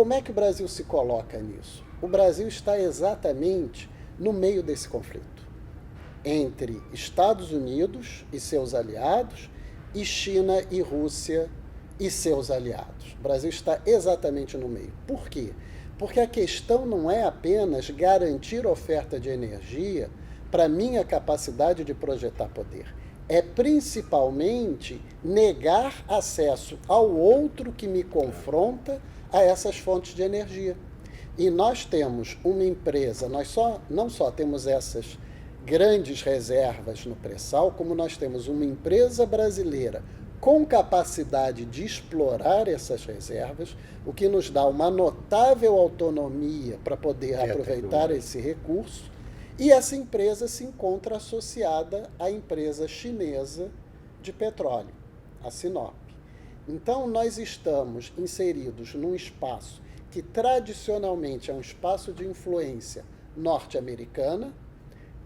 como é que o Brasil se coloca nisso? O Brasil está exatamente no meio desse conflito entre Estados Unidos e seus aliados e China e Rússia e seus aliados. O Brasil está exatamente no meio. Por quê? Porque a questão não é apenas garantir oferta de energia para minha capacidade de projetar poder. É principalmente negar acesso ao outro que me confronta a essas fontes de energia. E nós temos uma empresa, não só temos essas grandes reservas no pré-sal, como nós temos uma empresa brasileira com capacidade de explorar essas reservas, o que nos dá uma notável autonomia para poder aproveitar esse recurso, e essa empresa se encontra associada à empresa chinesa de petróleo, a Sinop. Então, nós estamos inseridos num espaço que tradicionalmente é um espaço de influência norte-americana,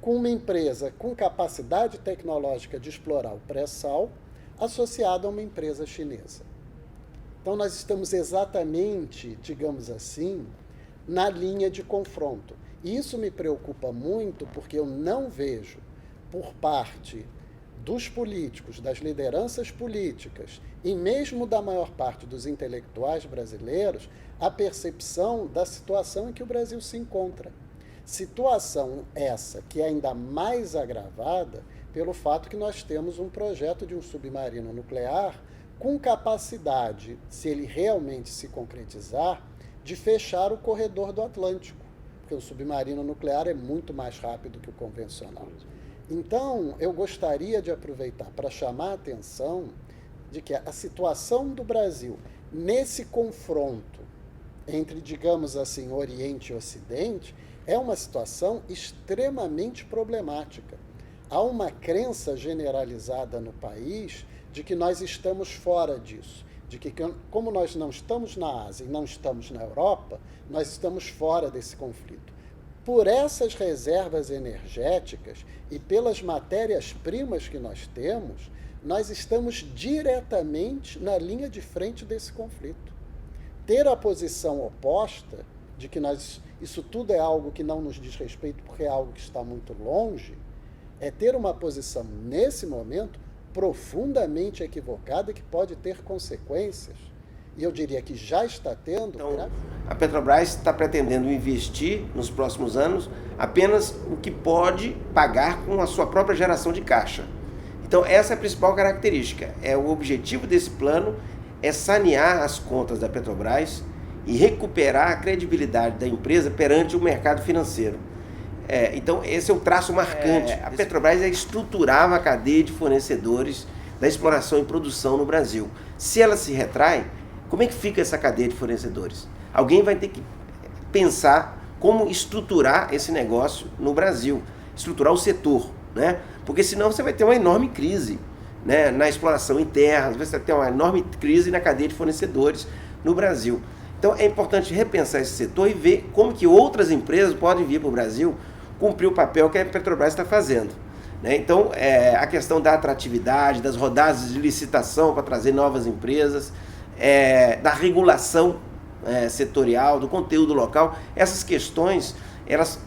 com uma empresa com capacidade tecnológica de explorar o pré-sal, associada a uma empresa chinesa. Então, nós estamos exatamente, digamos assim, na linha de confronto. E isso me preocupa muito porque eu não vejo, por parte dos políticos, das lideranças políticas e mesmo da maior parte dos intelectuais brasileiros, a percepção da situação em que o Brasil se encontra. Situação essa que é ainda mais agravada pelo fato que nós temos um projeto de um submarino nuclear com capacidade, se ele realmente se concretizar, de fechar o corredor do Atlântico, porque o submarino nuclear é muito mais rápido que o convencional. Então, eu gostaria de aproveitar para chamar a atenção de que a situação do Brasil nesse confronto entre, digamos assim, Oriente e Ocidente, é uma situação extremamente problemática. Há uma crença generalizada no país de que nós estamos fora disso, de que como nós não estamos na Ásia e não estamos na Europa, nós estamos fora desse conflito. Por essas reservas energéticas e pelas matérias-primas que nós temos, nós estamos diretamente na linha de frente desse conflito. Ter a posição oposta de que isso tudo é algo que não nos diz respeito porque é algo que está muito longe, é ter uma posição, nesse momento, profundamente equivocada e que pode ter consequências. E eu diria que já está tendo. Então, a Petrobras está pretendendo investir nos próximos anos apenas o que pode pagar com a sua própria geração de caixa. Então, essa é a principal característica. O objetivo desse plano é sanear as contas da Petrobras e recuperar a credibilidade da empresa perante o mercado financeiro. Então, esse é o traço marcante. A Petrobras estruturava a cadeia de fornecedores da exploração e produção no Brasil. Se ela se retrai, como é que fica essa cadeia de fornecedores? Alguém vai ter que pensar como estruturar esse negócio no Brasil, estruturar o setor, né? Porque senão você vai ter uma enorme crise, né, na exploração interna, você vai ter uma enorme crise na cadeia de fornecedores no Brasil. Então é importante repensar esse setor e ver como que outras empresas podem vir para o Brasil cumprir o papel que a Petrobras está fazendo, né? Então a questão da atratividade, das rodadas de licitação para trazer novas empresas, da regulação setorial, do conteúdo local, essas questões elas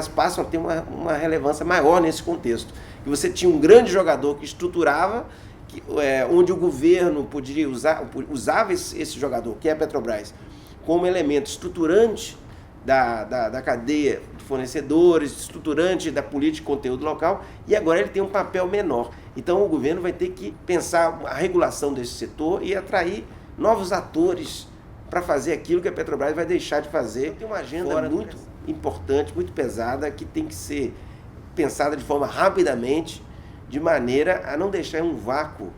passam a ter uma relevância maior nesse contexto. Que você tinha um grande jogador que estruturava, onde o governo usava esse jogador, que é a Petrobras, como elemento estruturante da cadeia de fornecedores, estruturante da política de conteúdo local, e agora ele tem um papel menor. Então o governo vai ter que pensar a regulação desse setor e atrair novos atores para fazer aquilo que a Petrobras vai deixar de fazer. Tem uma agenda muito importante, muito pesada, que tem que ser pensada de forma rapidamente, de maneira a não deixar um vácuo,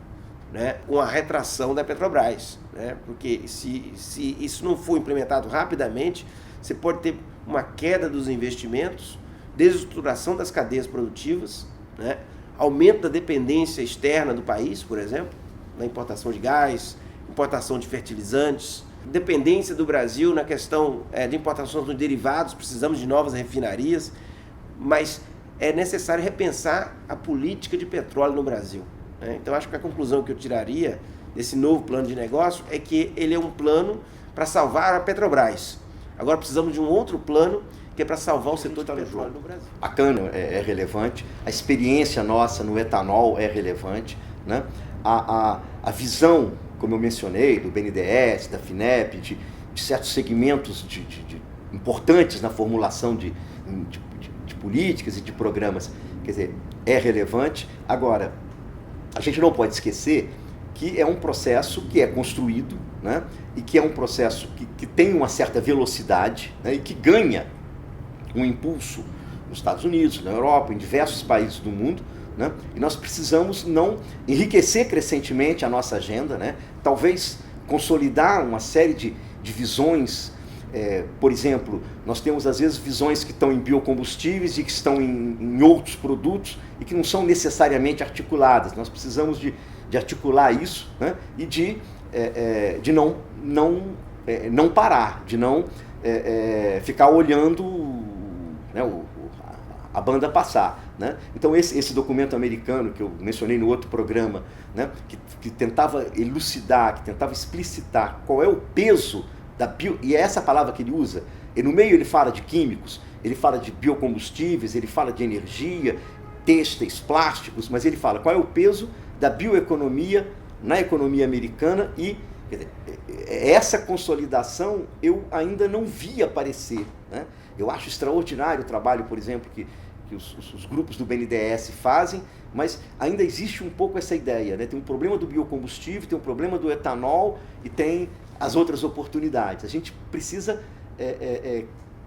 né, com a retração da Petrobras, né? Porque se isso não for implementado rapidamente, você pode ter uma queda dos investimentos, desestruturação das cadeias produtivas, né, aumento da dependência externa do país, por exemplo, na importação de gás, importação de fertilizantes, dependência do Brasil na questão de importação de derivados, precisamos de novas refinarias, mas é necessário repensar a política de petróleo no Brasil, né? Então acho que a conclusão que eu tiraria desse novo plano de negócio é que ele é um plano para salvar a Petrobras. Agora precisamos de um outro plano que é para salvar o setor de petróleo no Brasil. A cana é relevante, a experiência nossa no etanol é relevante, né? A visão, como eu mencionei, do BNDES, da FINEP, de certos segmentos importantes na formulação de políticas e de programas, quer dizer, é relevante. Agora, a gente não pode esquecer que é um processo que é construído, né? E que é um processo que tem uma certa velocidade, né? E que ganha um impulso nos Estados Unidos, na Europa, em diversos países do mundo, né? E nós precisamos não enriquecer crescentemente a nossa agenda, né? Talvez consolidar uma série de visões. Por exemplo, nós temos às vezes visões que estão em biocombustíveis e que estão em outros produtos e que não são necessariamente articuladas. Nós precisamos de articular isso, né? E de não parar, de não ficar olhando, né, a banda passar, né? Então esse documento americano que eu mencionei no outro programa, né, que tentava elucidar, que tentava explicitar qual é o peso da bio, e é essa palavra que ele usa, e no meio ele fala de químicos, ele fala de biocombustíveis, ele fala de energia, têxteis, plásticos, mas ele fala qual é o peso da bioeconomia na economia americana e, quer dizer, essa consolidação eu ainda não vi aparecer, né? Eu acho extraordinário o trabalho, por exemplo, que os grupos do BNDES fazem, mas ainda existe um pouco essa ideia, né? Tem um problema do biocombustível, tem um problema do etanol e tem as outras oportunidades. A gente precisa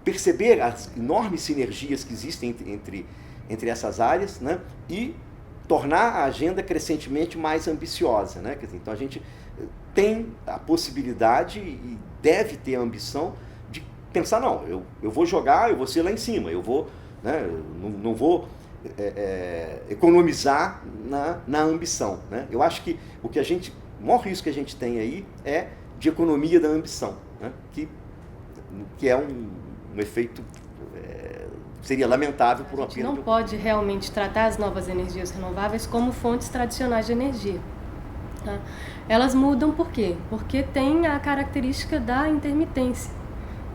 perceber as enormes sinergias que existem entre essas áreas, né? E tornar a agenda crescentemente mais ambiciosa, né? Quer dizer, então a gente tem a possibilidade e deve ter a ambição de pensar, não, eu vou jogar, eu vou ser lá em cima, eu vou, né, não vou economizar na ambição, né? Eu acho que o maior risco que a gente tem aí é de economia da ambição, né? Que é um efeito seria lamentável por uma perda. A gente não pode realmente tratar as novas energias renováveis como fontes tradicionais de energia, tá? Elas mudam por quê? Porque tem a característica da intermitência,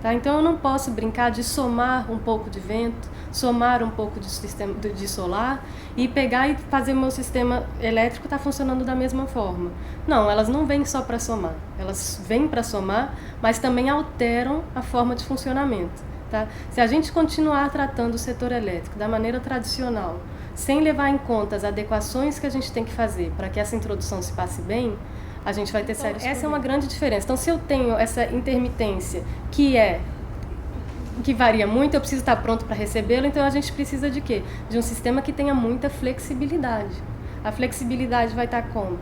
tá? Então eu não posso brincar de somar um pouco de vento, somar um pouco de solar e pegar e fazer o meu sistema elétrico estar funcionando da mesma forma. Não, elas não vêm só para somar, elas vêm para somar, mas também alteram a forma de funcionamento. Tá? Se a gente continuar tratando o setor elétrico da maneira tradicional, sem levar em conta as adequações que a gente tem que fazer para que essa introdução se passe bem, a gente vai ter sérios problemas. Essa é uma grande diferença. Então, se eu tenho essa intermitência que varia muito, eu preciso estar pronto para recebê-lo, então a gente precisa de quê? De um sistema que tenha muita flexibilidade. A flexibilidade vai estar como?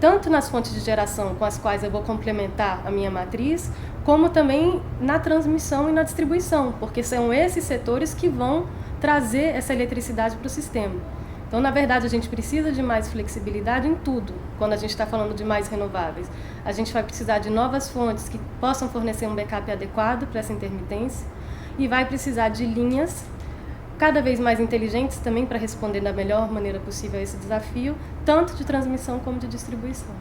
Tanto nas fontes de geração com as quais eu vou complementar a minha matriz, como também na transmissão e na distribuição, porque são esses setores que vão trazer essa eletricidade para o sistema. Então, na verdade, a gente precisa de mais flexibilidade em tudo, quando a gente está falando de mais renováveis. A gente vai precisar de novas fontes que possam fornecer um backup adequado para essa intermitência e vai precisar de linhas cada vez mais inteligentes também para responder da melhor maneira possível a esse desafio, tanto de transmissão como de distribuição.